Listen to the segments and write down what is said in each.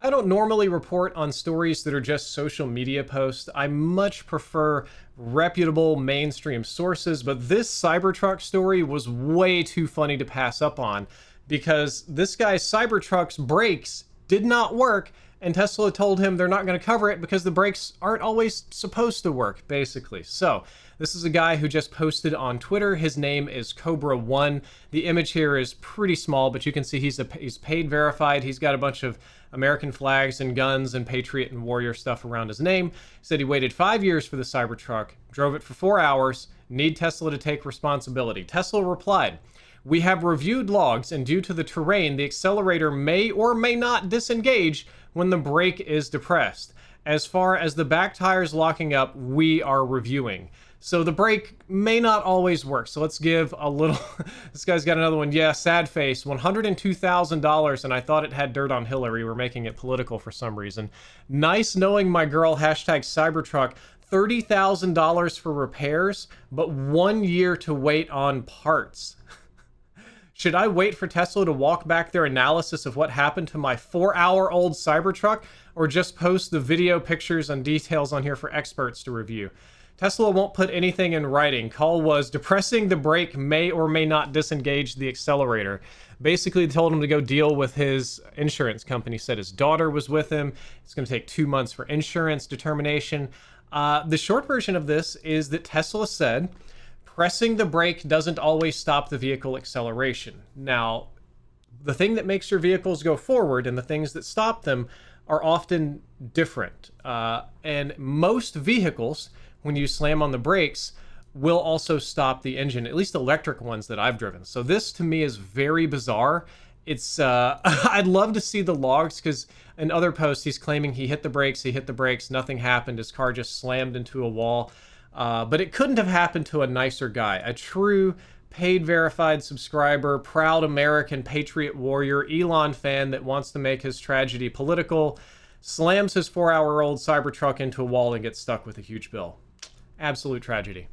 I don't normally report on stories that are just social media posts. I much prefer reputable mainstream sources, but this Cybertruck story was way too funny to pass up on because this guy's Cybertruck's brakes did not work, and Tesla told him they're not going to cover it because the brakes aren't always supposed to work, basically. So this is a guy who just posted on Twitter. His name is Cobra1. The image here is pretty small, but you can see he's paid verified. He's got a bunch of American flags and guns and Patriot and Warrior stuff around his name. He said he waited 5 years for the Cybertruck, drove it for 4 hours, need Tesla to take responsibility. Tesla replied, "We have reviewed logs, and due to the terrain, the accelerator may or may not disengage when the brake is depressed. As far as the back tires locking up, we are reviewing." So the brake may not always work. So let's give a little, this guy's got another one. Yeah, sad face, $102,000, and I thought it had dirt on Hillary. We're making it political for some reason. Nice knowing my girl, hashtag Cybertruck. $30,000 for repairs, but 1 year to wait on parts. Should I wait for Tesla to walk back their analysis of what happened to my 4-hour-old Cybertruck, or just post the video, pictures, and details on here for experts to review? Tesla won't put anything in writing. Call was depressing the brake may or may not disengage the accelerator. Basically, they told him to go deal with his insurance company. Said his daughter was with him. It's going to take 2 months for insurance determination. The short version of this is that Tesla said pressing the brake doesn't always stop the vehicle acceleration. Now, the thing that makes your vehicles go forward and the things that stop them are often different. And most vehicles, when you slam on the brakes, will also stop the engine, at least electric ones that I've driven. So this to me is very bizarre. It's I'd love to see the logs, because in other posts he's claiming he hit the brakes, nothing happened, his car just slammed into a wall. But it couldn't have happened to a nicer guy, a true paid verified subscriber, proud American Patriot Warrior, Elon fan that wants to make his tragedy political, slams his 4-hour-old Cybertruck into a wall and gets stuck with a huge bill. Absolute tragedy.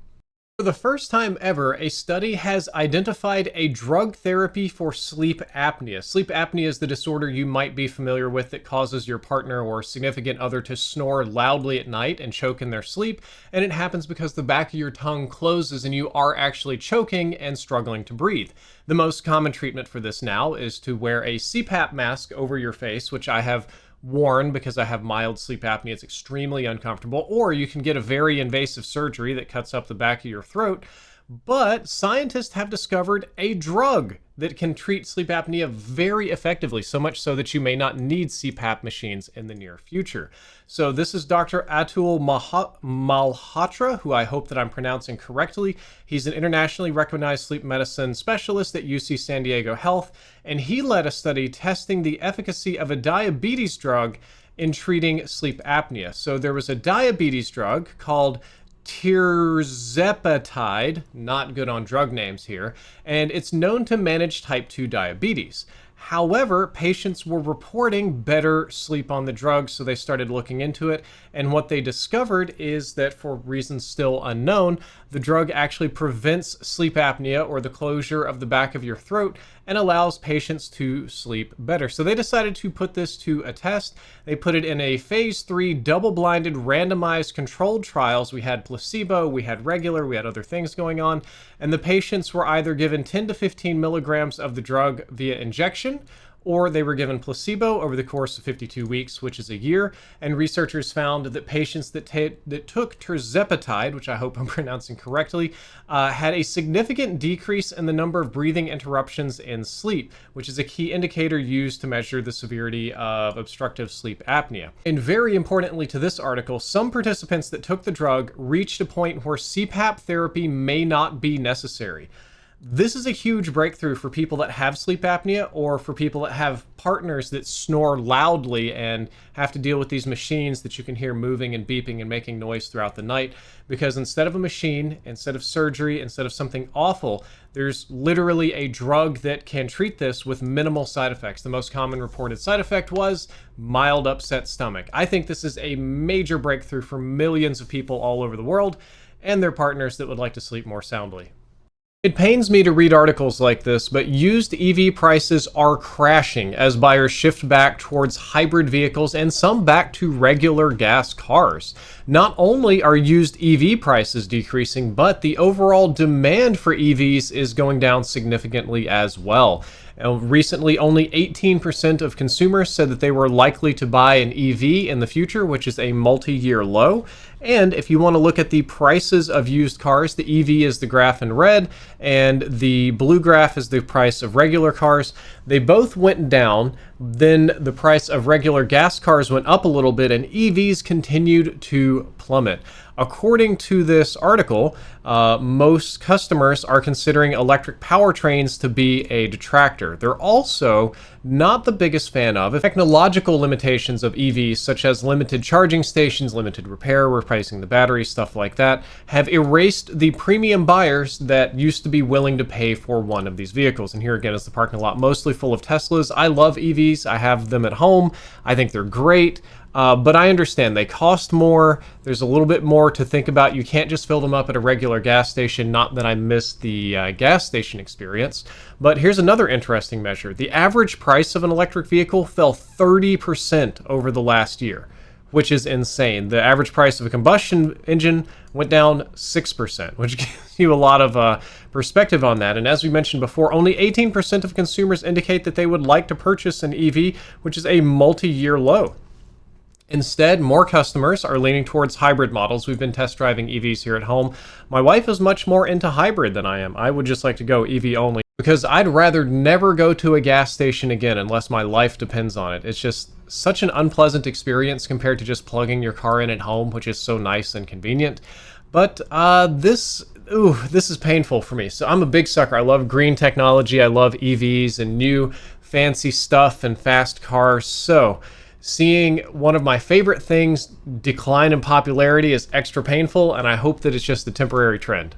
For the first time ever, a study has identified a drug therapy for sleep apnea. Sleep apnea is the disorder you might be familiar with that causes your partner or significant other to snore loudly at night and choke in their sleep, and it happens because the back of your tongue closes and you are actually choking and struggling to breathe. The most common treatment for this now is to wear a CPAP mask over your face, which I have worn because I have mild sleep apnea. It's extremely uncomfortable. Or you can get a very invasive surgery that cuts up the back of your throat. But scientists have discovered a drug that can treat sleep apnea very effectively, so much so that you may not need CPAP machines in the near future. So this is Dr. Atul Malhotra, who I hope that I'm pronouncing correctly. He's an internationally recognized sleep medicine specialist at UC San Diego Health, and he led a study testing the efficacy of a diabetes drug in treating sleep apnea. So there was a diabetes drug called tirzepatide, not good on drug names here, and it's known to manage type 2 diabetes. However, patients were reporting better sleep on the drug, so they started looking into it, and what they discovered is that, for reasons still unknown, the drug actually prevents sleep apnea, or the closure of the back of your throat, and allows patients to sleep better. So they decided to put this to a test. They put it in a phase 3 double-blinded randomized controlled trials. We had placebo, we had regular, we had other things going on, and the patients were either given 10 to 15 milligrams of the drug via injection, or they were given placebo over the course of 52 weeks, which is a year. And researchers found that patients that took tirzepatide, which I hope I'm pronouncing correctly, had a significant decrease in the number of breathing interruptions in sleep, which is a key indicator used to measure the severity of obstructive sleep apnea. And very importantly to this article, some participants that took the drug reached a point where CPAP therapy may not be necessary. This is a huge breakthrough for people that have sleep apnea, or for people that have partners that snore loudly and have to deal with these machines that you can hear moving and beeping and making noise throughout the night. Because instead of a machine, instead of surgery, instead of something awful, there's literally a drug that can treat this with minimal side effects. The most common reported side effect was mild upset stomach. I think this is a major breakthrough for millions of people all over the world and their partners that would like to sleep more soundly. It pains me to read articles like this, but used EV prices are crashing as buyers shift back towards hybrid vehicles and some back to regular gas cars. Not only are used EV prices decreasing, but the overall demand for EVs is going down significantly as well. Recently, only 18% of consumers said that they were likely to buy an EV in the future, which is a multi-year low. And if you want to look at the prices of used cars, the EV is the graph in red, and the blue graph is the price of regular cars. They both went down. Then the price of regular gas cars went up a little bit, and EVs continued to plummet. According to this article, most customers are considering electric powertrains to be a detractor. They're also not the biggest fan of technological limitations of EVs, such as limited charging stations, limited repair, replacing the battery, stuff like that, have erased the premium buyers that used to be willing to pay for one of these vehicles. And here again is the parking lot mostly full of Teslas. I love EVs. I have them at home. I think they're great. But I understand they cost more. There's a little bit more to think about. You can't just fill them up at a regular gas station. Not that I miss the gas station experience. But here's another interesting measure. The average price of an electric vehicle fell 30% over the last year, which is insane. The average price of a combustion engine went down 6%, which gives you a lot of perspective on that. And as we mentioned before, only 18% of consumers indicate that they would like to purchase an EV, which is a multi-year low. Instead, more customers are leaning towards hybrid models. We've been test driving EVs here at home. My wife is much more into hybrid than I am. I would just like to go EV only because I'd rather never go to a gas station again unless my life depends on it. It's just such an unpleasant experience compared to just plugging your car in at home, which is so nice and convenient. But this is painful for me. So I'm a big sucker. I love green technology. I love EVs and new fancy stuff and fast cars. So seeing one of my favorite things decline in popularity is extra painful, and I hope that it's just a temporary trend.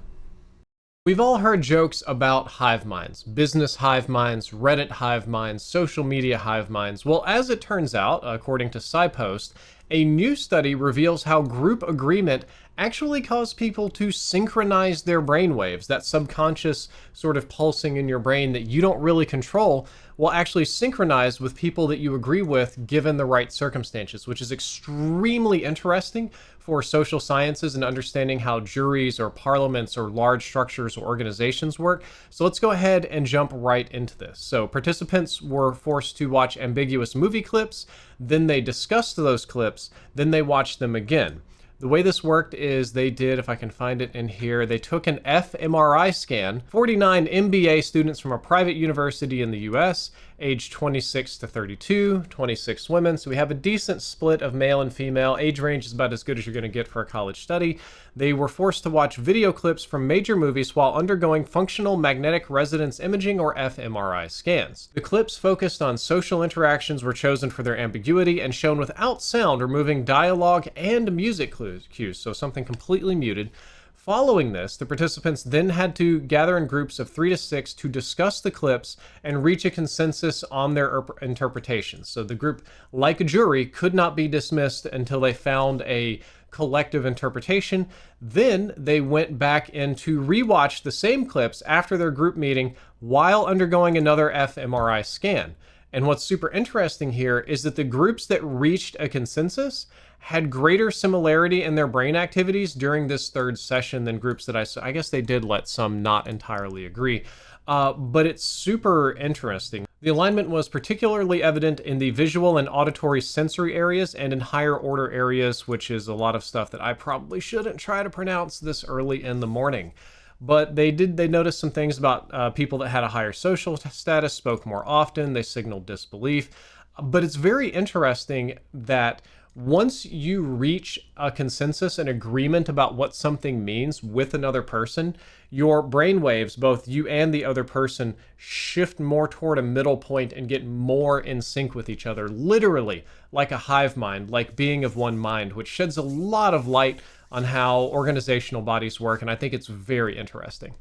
We've all heard jokes about hive minds, business hive minds, Reddit hive minds, social media hive minds. Well, as it turns out, according to SciPost, a new study reveals how group agreement actually cause people to synchronize their brainwaves. That subconscious sort of pulsing in your brain that you don't really control will actually synchronize with people that you agree with given the right circumstances, which is extremely interesting for social sciences and understanding how juries or parliaments or large structures or organizations work. So let's go ahead and jump right into this. So participants were forced to watch ambiguous movie clips, then they discussed those clips, then they watched them again. The way this worked is they did, if I can find it in here, they took an fMRI scan, 49 MBA students from a private university in the US, age 26 to 32, 26 women. So we have a decent split of male and female. Age range is about as good as you're going to get for a college study. They were forced to watch video clips from major movies while undergoing functional magnetic resonance imaging or fMRI scans. The clips focused on social interactions, were chosen for their ambiguity, and shown without sound, removing dialogue and music cues, so something completely muted. Following this, the participants then had to gather in groups of 3 to 6 to discuss the clips and reach a consensus on their interpretations. So the group, like a jury, could not be dismissed until they found a collective interpretation. Then they went back in to rewatch the same clips after their group meeting while undergoing another fMRI scan. And what's super interesting here is that the groups that reached a consensus had greater similarity in their brain activities during this third session than groups that I guess they did let some not entirely agree. But it's super interesting. The alignment was particularly evident in the visual and auditory sensory areas and in higher order areas, which is a lot of stuff that I probably shouldn't try to pronounce this early in the morning. But they noticed some things about people that had a higher social status, spoke more often, they signaled disbelief. But it's very interesting that once you reach a consensus, an agreement about what something means with another person, your brain waves, both you and the other person, shift more toward a middle point and get more in sync with each other, literally like a hive mind, like being of one mind, which sheds a lot of light on how organizational bodies work, and I think it's very interesting.